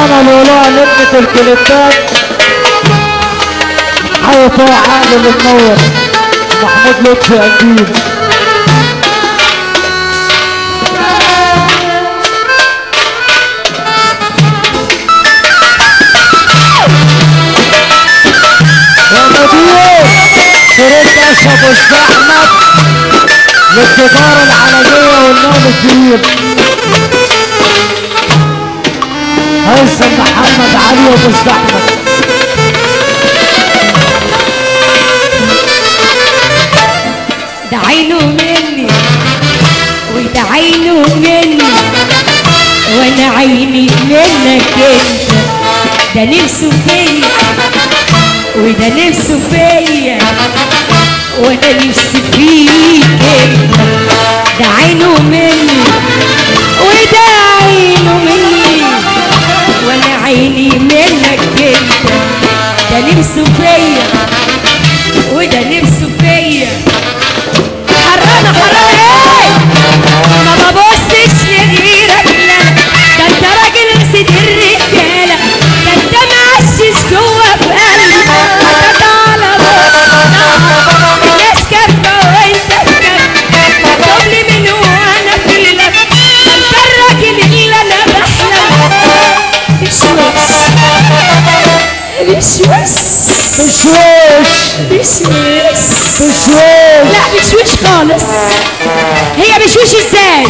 الفنانة لؤلؤة نجمة الكليبات حي طه عادل المنور محمود لطفي قديم. يا مدير شريط اشرف واحمد للتجارة العالمية والنوم الكبير هيثم محمد علي ومستحمد. ده عينه مني وده عينه مني وانا عيني منك انت. ده نفسه فيا وده نفسه فيا وانا نفسي فيك انت. ده عينه مني وده عينه مني وانا عيني منك انت. ده نفسه فيا وده نفسه فيا. حرانة ايه ما ببصش لغيرك لا. ده انت راجل سيد الرجالة. ده انت معشش جوه في قلبي. حطيت على بطنك الناس كارفة وانت كارفة. مكتوب لي من وانا في اللف. ده انت الراجل اللي انا بحلم. بشوش لا بشوش خالص. هي بشوش ازاي؟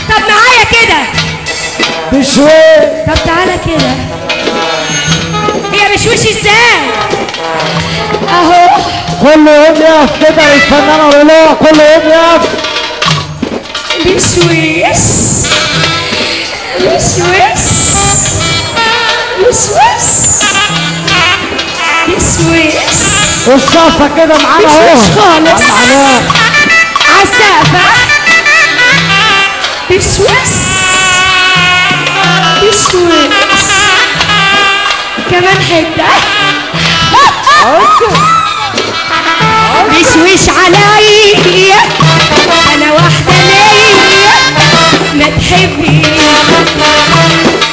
طب معايا كده بشوش. طب تعالى كده. هي بشوش ازاي؟ اهو كله يوم يقف كده للفنانة لؤلؤة. كله يوم يقف. بشوش والصافة كده معانا اهو. بشوش خالص عالسقفة. بشوش كمان حتة. بشوش عليا انا واحدة ليا. ما تحبي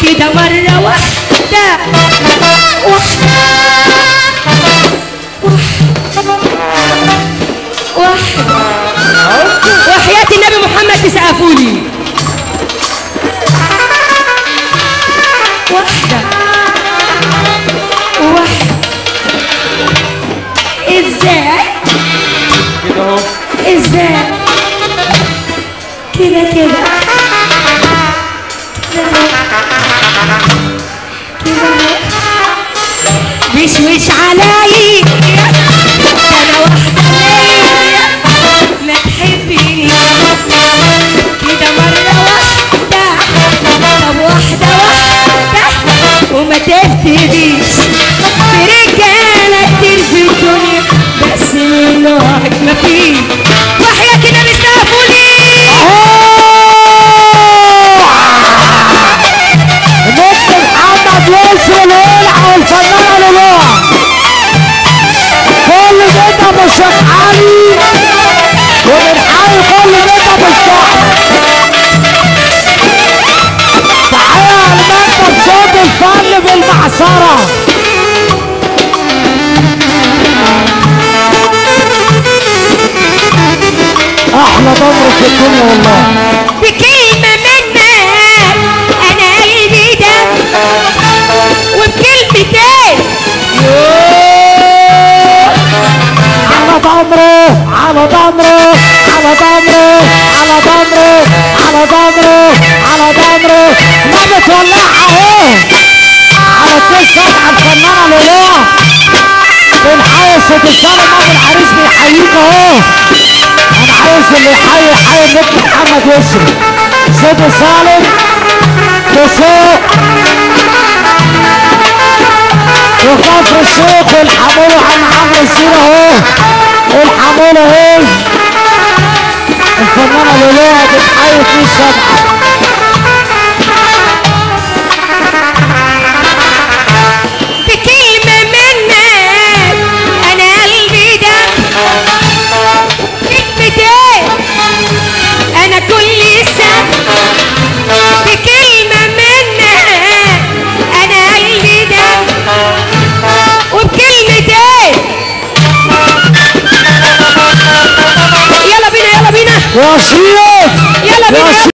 كده مرة واحدة وحياة النبي محمد تسقفولي. واحدة ازاي كده اهو. ازاي كده بشوش علي انا واحدة ليا. ما تحبيني كده مرة واحدة. طب واحدة وما تبتديش برجالة كتير في الدنيا بس من نوعك مفيش. وحياة النبي استقفولي. نجم محمد يسري الولعة والفنانة لؤلؤة. كل بيت ابو الشيخ علي وبنحيي كل بيت ابو الشيخ. تحية لمكتب صوت الفن بالمعصرة. احلى ضمر في الدنيا والله. بكلمة منك انا قلبي ده وبكلمتين على ضمره على ضمره على ضمره على ضمره على ضمره على ضمره. ما بتولعها اهو على القصة على الفنانة لؤلؤة. بنحيي ست السالم ابو العريس بيحييك اهو. انا عايز اللي يحيي النجم محمد يسري. ست السالم بسوق وكفر الشيخ والحمولة عم عمرو السيرة اهو. الحمولة اهي الفنانة لؤلؤة بتحيي فيه السبعة. بكلمة منك انا قلبي ده كلمتين انا كل سنة. بكلمة منك يا سيف يلا بينا يا يا